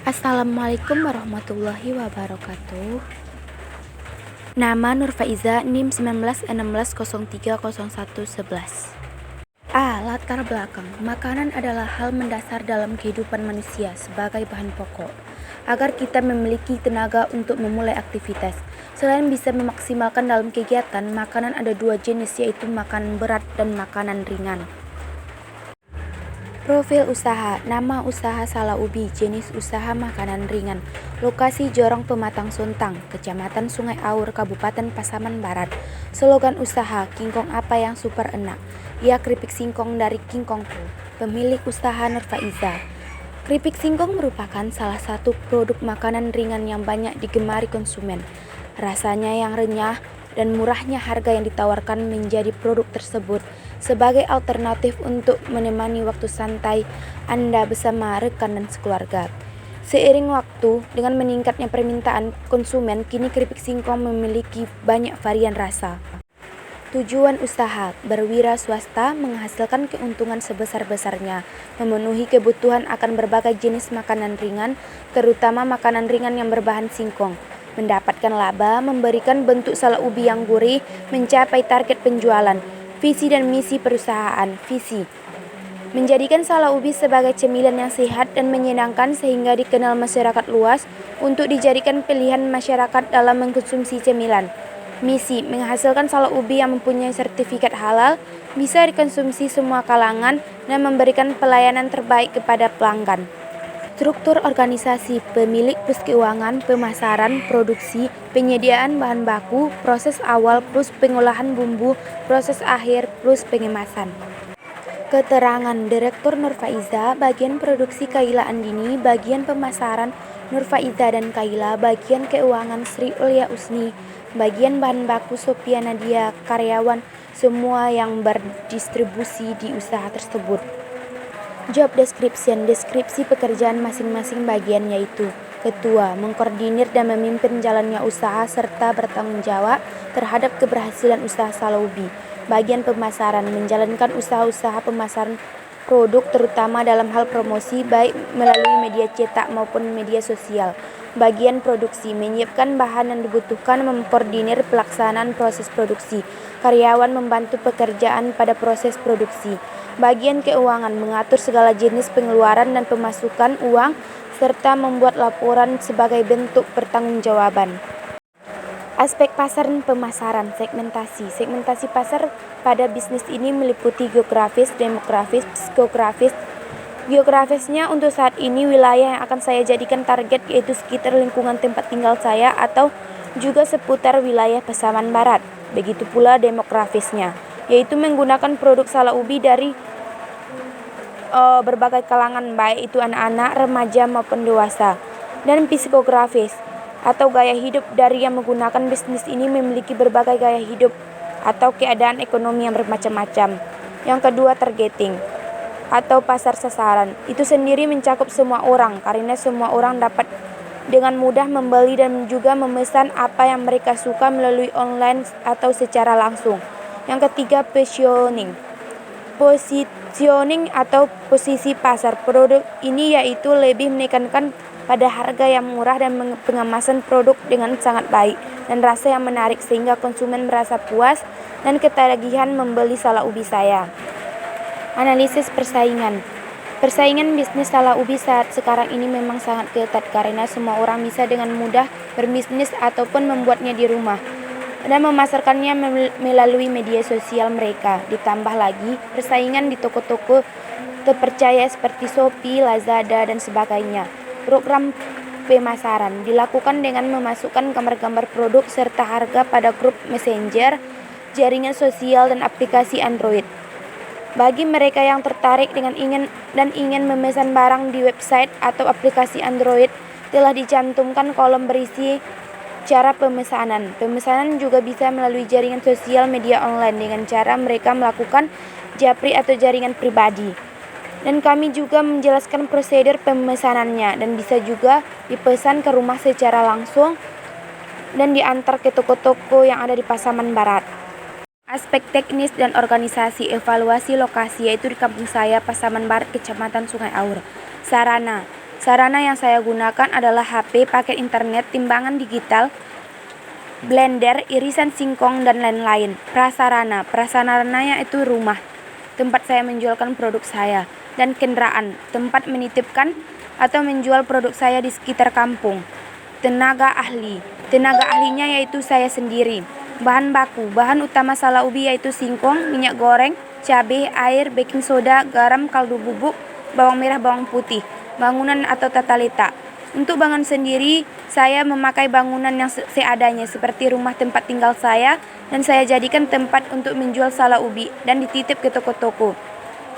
Assalamualaikum warahmatullahi wabarakatuh. Nama Nurfaiza, NIM 1916030111. Latar belakang. Makanan adalah hal mendasar dalam kehidupan manusia sebagai bahan pokok agar kita memiliki tenaga untuk memulai aktivitas. Selain bisa memaksimalkan dalam kegiatan, makanan ada dua jenis, yaitu makanan berat dan makanan ringan. Profil usaha. Nama usaha Salaubi, jenis usaha makanan ringan. Lokasi Jorong Pematang Sontang, Kecamatan Sungai Aur, Kabupaten Pasaman Barat. Slogan usaha, Kingkong apa yang super enak. Ya, keripik singkong dari Kingkongku. Pemilik usaha Nurfaiza. Keripik singkong merupakan salah satu produk makanan ringan yang banyak digemari konsumen. Rasanya yang renyah dan murahnya harga yang ditawarkan menjadi produk tersebut sebagai alternatif untuk menemani waktu santai Anda bersama rekan dan sekeluarga. Seiring waktu, dengan meningkatnya permintaan konsumen, kini keripik singkong memiliki banyak varian rasa. Tujuan usaha, berwira swasta, menghasilkan keuntungan sebesar-besarnya, memenuhi kebutuhan akan berbagai jenis makanan ringan, terutama makanan ringan yang berbahan singkong, mendapatkan laba, memberikan bentuk salaubi yang gurih, mencapai target penjualan. Visi dan misi perusahaan. Visi: menjadikan salaubi sebagai cemilan yang sehat dan menyenangkan sehingga dikenal masyarakat luas untuk dijadikan pilihan masyarakat dalam mengkonsumsi cemilan. Misi: menghasilkan salaubi yang mempunyai sertifikat halal, bisa dikonsumsi semua kalangan, dan memberikan pelayanan terbaik kepada pelanggan. Struktur organisasi: pemilik plus keuangan, pemasaran, produksi, penyediaan bahan baku, proses awal plus pengolahan bumbu, proses akhir plus pengemasan. Keterangan: Direktur Nurfaiza, bagian produksi Kaila Andini, bagian pemasaran Nurfaiza dan Kaila, bagian keuangan Sri Ulya Usni, bagian bahan baku Sophia Nadia, karyawan semua yang berdistribusi di usaha tersebut. Job description, deskripsi pekerjaan masing-masing bagian, yaitu ketua, mengkoordinir dan memimpin jalannya usaha serta bertanggung jawab terhadap keberhasilan usaha salaubi. Bagian pemasaran, menjalankan usaha-usaha pemasaran produk terutama dalam hal promosi baik melalui media cetak maupun media sosial. Bagian produksi, menyiapkan bahan yang dibutuhkan, mengkoordinir pelaksanaan proses produksi. Karyawan membantu pekerjaan pada proses produksi. Bagian keuangan, mengatur segala jenis pengeluaran dan pemasukan uang serta membuat laporan sebagai bentuk pertanggungjawaban. Aspek pasar dan pemasaran. Segmentasi. Segmentasi pasar pada bisnis ini meliputi geografis, demografis, psikografis. Geografisnya untuk saat ini wilayah yang akan saya jadikan target yaitu sekitar lingkungan tempat tinggal saya atau juga seputar wilayah Pasaman Barat. Begitu pula demografisnya, yaitu menggunakan produk salaubi dari berbagai kalangan, baik itu anak-anak, remaja maupun dewasa. Dan psikografis atau gaya hidup dari yang menggunakan bisnis ini memiliki berbagai gaya hidup atau keadaan ekonomi yang bermacam-macam. Yang kedua, targeting atau pasar sasaran. Itu sendiri mencakup semua orang karena semua orang dapat dengan mudah membeli dan juga memesan apa yang mereka suka melalui online atau secara langsung. Yang ketiga, positioning. Positioning atau posisi pasar. Produk ini yaitu lebih menekankan pada harga yang murah dan pengemasan produk dengan sangat baik dan rasa yang menarik sehingga konsumen merasa puas dan ketagihan membeli salaubi saya. Analisis persaingan. Persaingan bisnis salaubi saat sekarang ini memang sangat ketat karena semua orang bisa dengan mudah berbisnis ataupun membuatnya di rumah dan memasarkannya melalui media sosial mereka. Ditambah lagi persaingan di toko-toko terpercaya seperti Shopee, Lazada, dan sebagainya. Program pemasaran dilakukan dengan memasukkan gambar-gambar produk serta harga pada grup messenger, jaringan sosial, dan aplikasi Android. Bagi mereka yang tertarik dengan ingin memesan barang di website atau aplikasi Android, telah dicantumkan kolom berisi cara pemesanan. Pemesanan juga bisa melalui jaringan sosial media online dengan cara mereka melakukan japri atau jaringan pribadi. Dan kami juga menjelaskan prosedur pemesanannya dan bisa juga dipesan ke rumah secara langsung dan diantar ke toko-toko yang ada di Pasaman Barat. Aspek teknis dan organisasi. Evaluasi lokasi, yaitu di kampung saya, Pasaman Barat, Kecamatan Sungai Aur. Sarana. Sarana yang saya gunakan adalah HP, paket internet, timbangan digital, blender, irisan singkong, dan lain-lain. Prasarananya itu rumah, tempat saya menjualkan produk saya, dan kendaraan, tempat menitipkan atau menjual produk saya di sekitar kampung. Tenaga ahlinya yaitu saya sendiri. Bahan baku, bahan utama salak ubi yaitu singkong, minyak goreng, cabai, air, baking soda, garam, kaldu bubuk, bawang merah, bawang putih, bangunan atau tata letak. Untuk bangun sendiri, saya memakai bangunan yang seadanya seperti rumah tempat tinggal saya, dan saya jadikan tempat untuk menjual salak ubi dan dititip ke toko-toko.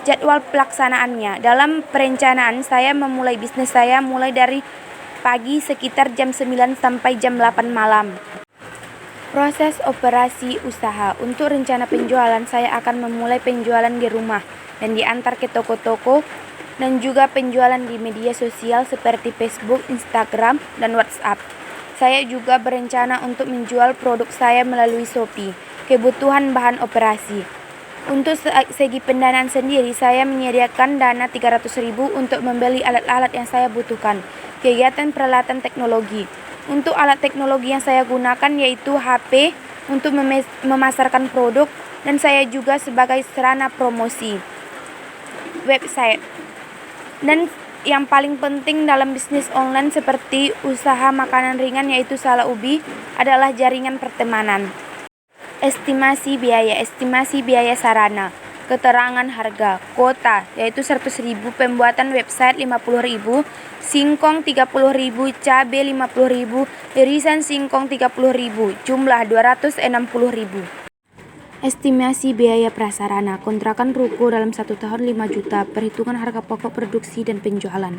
Jadwal pelaksanaannya, dalam perencanaan saya memulai bisnis saya mulai dari pagi sekitar jam 9 sampai jam 8 malam. Proses operasi usaha. Untuk rencana penjualan, saya akan memulai penjualan di rumah dan diantar ke toko-toko, dan juga penjualan di media sosial seperti Facebook, Instagram, dan WhatsApp. Saya juga berencana untuk menjual produk saya melalui Shopee. Kebutuhan bahan operasi. Untuk segi pendanaan sendiri, saya menyediakan dana 300.000 untuk membeli alat-alat yang saya butuhkan. Kegiatan peralatan teknologi. Untuk alat teknologi yang saya gunakan yaitu HP untuk memasarkan produk, dan saya juga sebagai sarana promosi, website. Dan yang paling penting dalam bisnis online seperti usaha makanan ringan yaitu salak ubi adalah jaringan pertemanan. Estimasi biaya sarana. Keterangan harga, kuota yaitu 100.000, pembuatan website 50.000, singkong 30.000, cabai 50.000, irisan singkong 30.000, jumlah 260.000. Estimasi biaya prasarana, kontrakan ruko dalam 1 tahun 5 juta, perhitungan harga pokok produksi dan penjualan.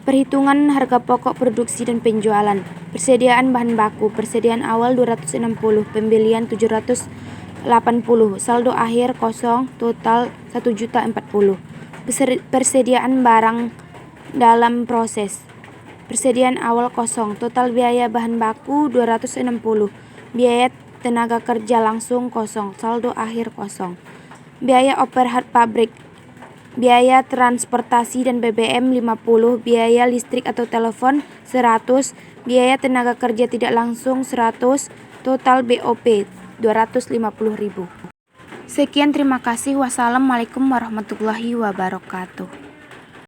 Perhitungan harga pokok produksi dan penjualan. Persediaan bahan baku, persediaan awal 260, pembelian 780, saldo akhir kosong, total 1.040. Persediaan barang dalam proses. Persediaan awal kosong, total biaya bahan baku 260, biaya tenaga kerja langsung kosong, saldo akhir kosong. Biaya overhead pabrik, biaya transportasi dan BBM 50, biaya listrik atau telepon 100, biaya tenaga kerja tidak langsung 100, total BOP 250.000. Sekian, terima kasih. Wassalamualaikum warahmatullahi wabarakatuh.